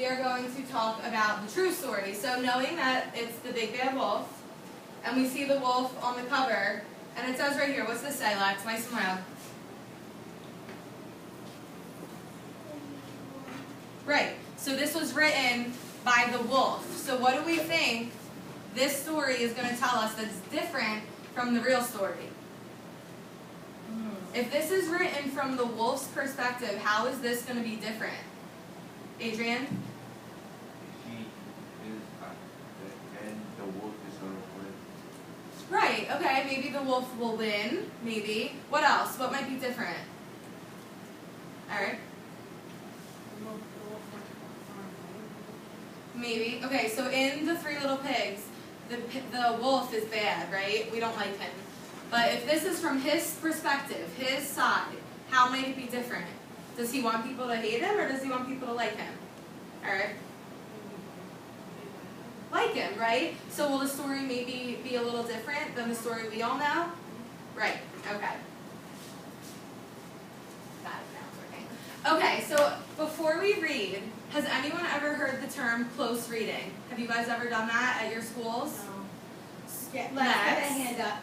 are going to talk about the true story. So knowing that it's the big bad wolf, and we see the wolf on the cover, and it says right here, what's this say, Lex? Nice and loud. Right, so this was written by the wolf. So what do we think this story is going to tell us that's different from the real story? If this is written from the wolf's perspective, how is this going to be different? Adrian? He is and the wolf is going to win. Right, okay, maybe the wolf will win, maybe. What else? What might be different? Eric? Maybe. Okay, so in the Three Little Pigs, the wolf is bad, right? We don't like him. But if this is from his perspective, his side, how might it be different? Does he want people to hate him, or does he want people to like him? Eric? Like him, right? So will the story maybe be a little different than the story we all know? Right, okay. Okay, so before we read, has anyone ever heard the term close reading? Have you guys ever done that at your schools? No. Yeah, Lex. put a hand up.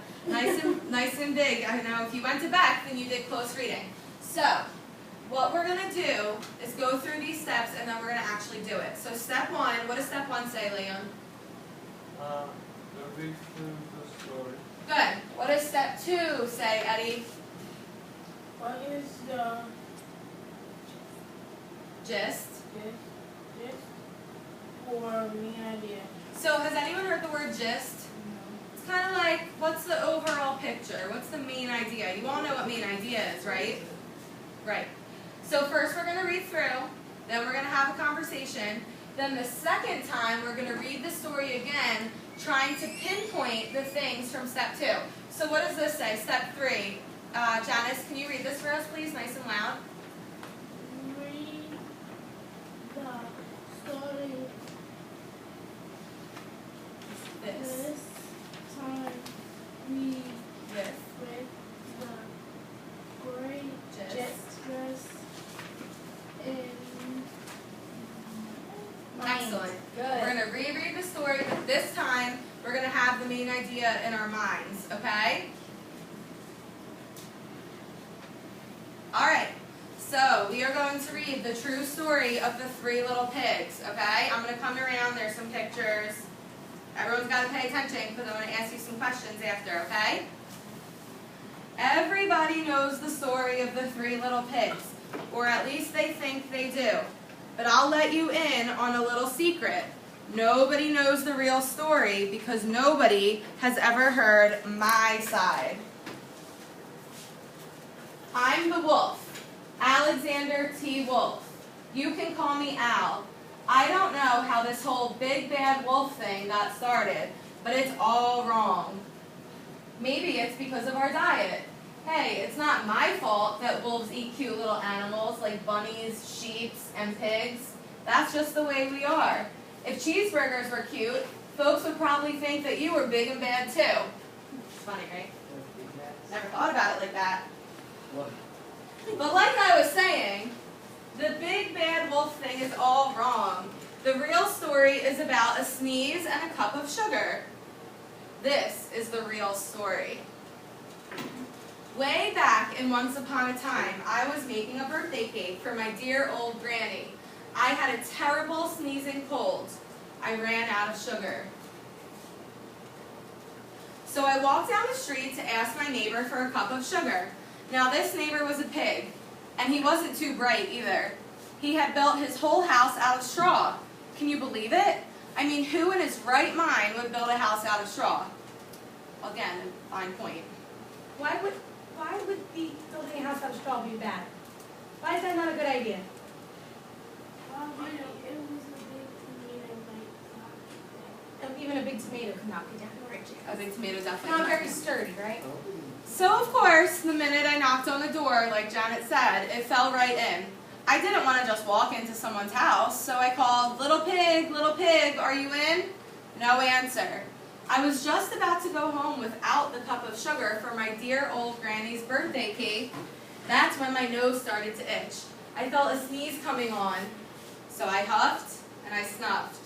Nice and big. I know if you went to Beck, then you did close reading. So, what we're going to do is go through these steps, and then we're going to actually do it. So step one, what does step one say, Liam? Read through the story. Good. What does step two say, Eddie? What is the Gist. gist or main idea? So has anyone heard the word gist? It's kind of like, what's the overall picture? What's the main idea? You all know what main idea is, right? Right. So first we're going to read through, then we're going to have a conversation, then the second time we're going to read the story again, trying to pinpoint the things from step two. So what does this say? Step three. Janice, can you read this for us, please, nice and loud? Read the story This. time we This. with the great Gist. gist in Excellent. Good. We're going to reread the story, but this time we're going to have the main idea in our minds, okay? Alright, so we are going to read the true story of the Three Little Pigs, okay? I'm going to come around, there's some pictures. Everyone's got to pay attention because I'm going to ask you some questions after, okay? Everybody knows the story of the Three Little Pigs, or at least they think they do. But I'll let you in on a little secret. Nobody knows the real story because nobody has ever heard my side. I'm the wolf, Alexander T. Wolf. You can call me Al. I don't know how this whole big bad wolf thing got started, but it's all wrong. Maybe it's because of our diet. Hey, it's not my fault that wolves eat cute little animals like bunnies, sheep, and pigs. That's just the way we are. If cheeseburgers were cute, folks would probably think that you were big and bad too. It's funny, right? Never thought about it like that. But like I was saying, the big bad wolf thing is all wrong. The real story is about a sneeze and a cup of sugar. This is the real story. Way back in Once Upon a Time, I was making a birthday cake for my dear old granny. I had a terrible sneezing cold. I ran out of sugar. So I walked down the street to ask my neighbor for a cup of sugar. Now this neighbor was a pig, and he wasn't too bright either. He had built his whole house out of straw. Can you believe it? I mean, who in his right mind would build a house out of straw? Again, a fine point. Why would the building a house out of straw be bad? Why is that not a good idea? It was a big tomato like Even a big tomato could knock you down. A big tomato definitely. Not might very be. sturdy, right? So of course, the minute I knocked on the door, like Janet said, it fell right in. I didn't want to just walk into someone's house, so I called, little pig, are you in? No answer. I was just about to go home without the cup of sugar for my dear old granny's birthday cake. That's when my nose started to itch. I felt a sneeze coming on. So I huffed and I snuffed.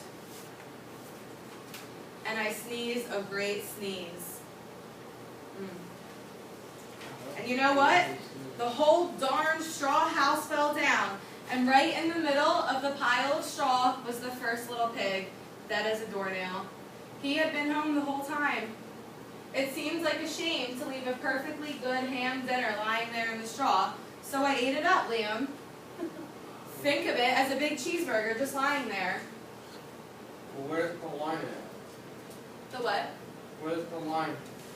And I sneezed a great sneeze. And you know what? The whole darn straw house fell down, and right in the middle of the pile of straw was the first little pig, dead as a doornail. He had been home the whole time. It seemed like a shame to leave a perfectly good ham dinner lying there in the straw, so I ate it up, Liam. Think of it as a big cheeseburger just lying there. Well, where's the line at? The what? Where's the line?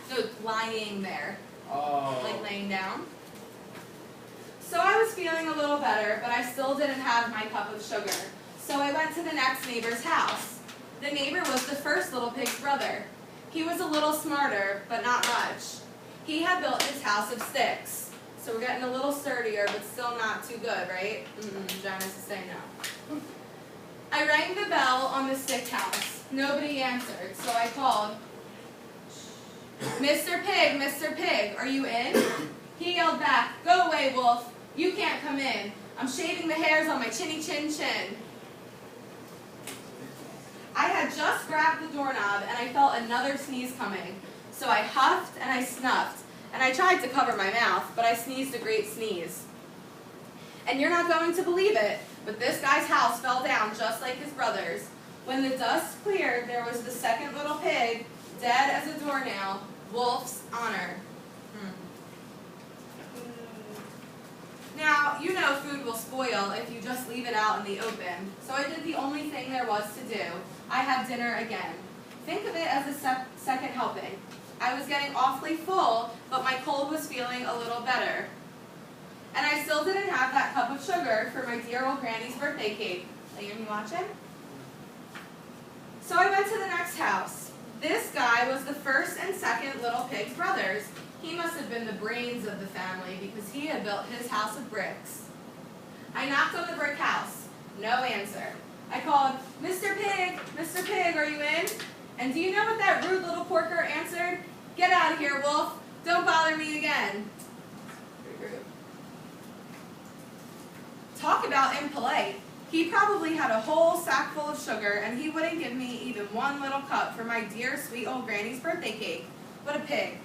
No, lying there, Oh. like laying down. So I was feeling a little better, but I still didn't have my cup of sugar. So I went to the next neighbor's house. The neighbor was the first little pig's brother. He was a little smarter, but not much. He had built his house of sticks. So we're getting a little sturdier, but still not too good, right? Janice is saying no. I rang the bell on the stick house. Nobody answered, so I called, Mr. Pig, are you in? He yelled back, go away, Wolf. You can't come in. I'm shaving the hairs on my chinny chin chin. I had just grabbed the doorknob and I felt another sneeze coming. So I huffed and I snuffed, and I tried to cover my mouth, but I sneezed a great sneeze. And you're not going to believe it, but this guy's house fell down just like his brother's. When the dust cleared, there was the second little pig, dead as a doornail, Wolf's honor. Now, you know food will spoil if you just leave it out in the open, so I did the only thing there was to do. I had dinner again. Think of it as a second helping. I was getting awfully full, but my cold was feeling a little better. And I still didn't have that cup of sugar for my dear old granny's birthday cake. Liam, you watching? So I went to the next house. This guy was the first and second little pig's brothers. He must have been the brains of the family because he had built his house of bricks. I knocked on the brick house. No answer. I called, Mr. Pig, are you in? And do you know what that rude little porker answered? Get out of here, Wolf. Don't bother me again. Pretty rude. Talk about impolite. He probably had a whole sack full of sugar, and he wouldn't give me even one little cup for my dear, sweet old granny's birthday cake. What a pig.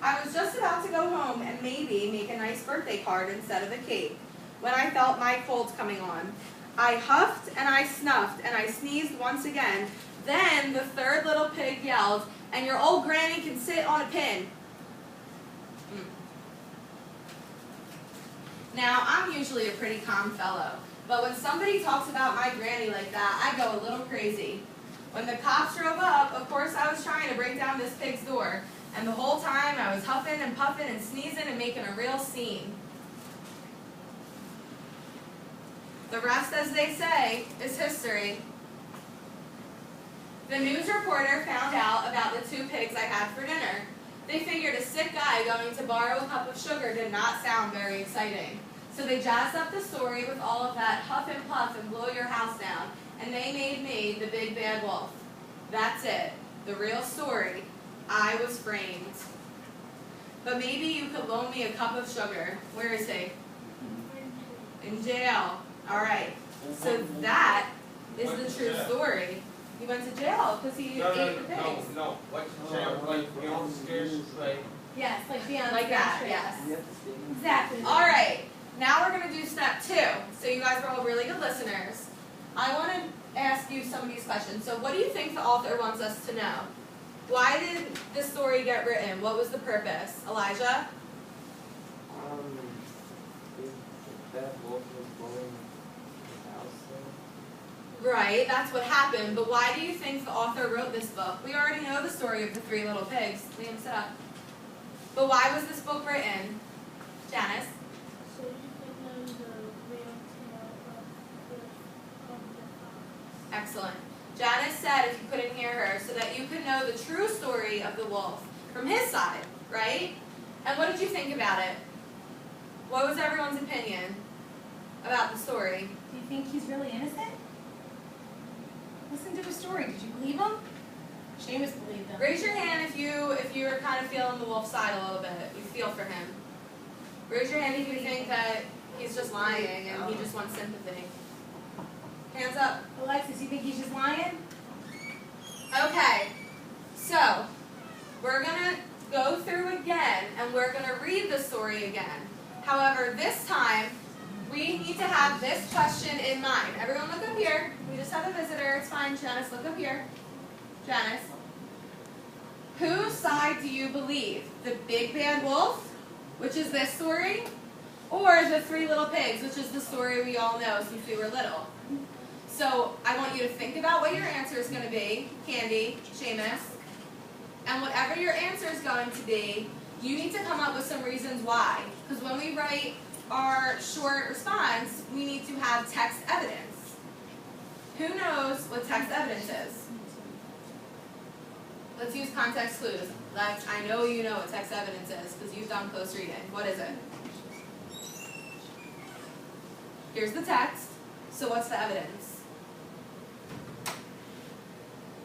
I was just about to go home and maybe make a nice birthday card instead of a cake when I felt my cold coming on. I huffed and I snuffed and I sneezed once again. Then the third little pig yelled, and your old granny can sit on a pin. Now, I'm usually a pretty calm fellow, but when somebody talks about my granny like that, I go a little crazy. When the cops drove up, of course I was trying to break down this pig's door, and the whole time I was huffing and puffing and sneezing and making a real scene. The rest, as they say, is history. The news reporter found out about the two pigs I had for dinner. They figured a sick guy going to borrow a cup of sugar did not sound very exciting. So they jazzed up the story with all of that huff and puff and blow your house down, and they made me the big bad wolf. That's it, the real story. I was framed. But maybe you could loan me a cup of sugar. Where is he? In jail. All right. So that is the true story. He went to jail because he ate the pigs. No. What's jail? Like beyond scarce, like. Yes, like beyond Like that, scarce. yes. Exactly. All right. Now we're going to do step 2. So you guys are all really good listeners. I want to ask you some of these questions. So what do you think the author wants us to know? Why did this story get written? What was the purpose? Elijah? That wolf was blowing his house down. Right, that's what happened. But why do you think the author wrote this book? We already know the story of the 3 little pigs. Liam, sit up. But why was this book written? Janice? So you could know the real tale of the fox. Excellent. Janice said, if you couldn't hear her, so that you could know the true story of the wolf from his side, right? And what did you think about it? What was everyone's opinion about the story? Do you think he's really innocent? Listen to his story. Did you believe him? Seamus believed him. Raise your hand if you're kind of feeling the wolf's side a little bit. You feel for him. Raise your hand if you think that he's just lying and he just wants sympathy. Hands up. I Alexis, you think he's just lying? Okay, so we're gonna go through again and we're gonna read the story again. However, this time we need to have this question in mind. Everyone look up here. We just have a visitor. It's fine. Janice, look up here. Janice. Whose side do you believe? The big bad wolf, which is this story, or the three little pigs, which is the story we all know since we were little? So I want you to think about what your answer is going to be, Candy, Seamus, and whatever your answer is going to be, you need to come up with some reasons why. Because when we write our short response, we need to have text evidence. Who knows what text evidence is? Let's use context clues. I know you know what text evidence is because you've done close reading. What is it? Here's the text. So what's the evidence?